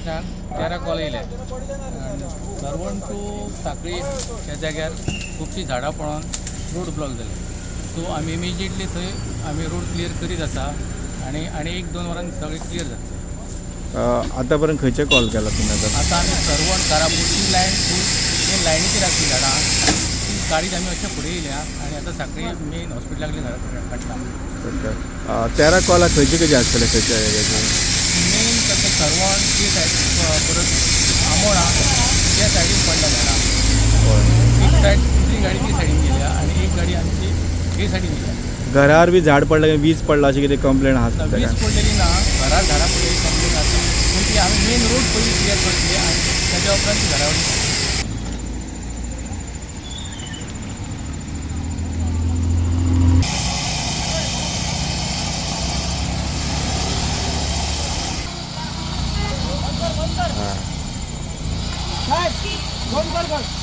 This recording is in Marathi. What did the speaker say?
स्टेशनार 13 कॉल येयले. सरवण टू सांखळी ह्या जाग्यार खुबशीं झाडां पडोवन रोड ब्लॉक जाले. सो आमी इमिजिएटली थंय आमी रोड क्लियर करीत आसा आनी 1-2 वरांनी सगळें क्लियर जाता. आतां पर्यंत खंयचे कॉल केला तुम्ही आतां आमी सरवण कारापुरची लायन फूल लायनीचेर आसली झाडां ती गाडीत आमी अशें फुडें येयल्या आनी आतां सांखळी मेन हॉस्पिटलाकली काडटा. 13 कॉला खंयचे आसतले खंयच्या एरियाचे? मेन तशें सरवण ती सायड परत आमोणा त्या सायडीक पडल्या झाडां. एक सायड दुसरी गाडी ती सायडीन गेल्या आनी एक गाडी आमची हे सायडीन गेल्या. घरार बी झाड पडलें काय वीज पडला अशी कितें कंप्लेंट आसा? वीज पडलेली ना, घरार झाडां पडलेली कंप्लेन आसा. पूण ती आमी मेन रोड पयलीं क्लियर करतली आनी ताच्या उपरांत ती घरा वयली. फोन कर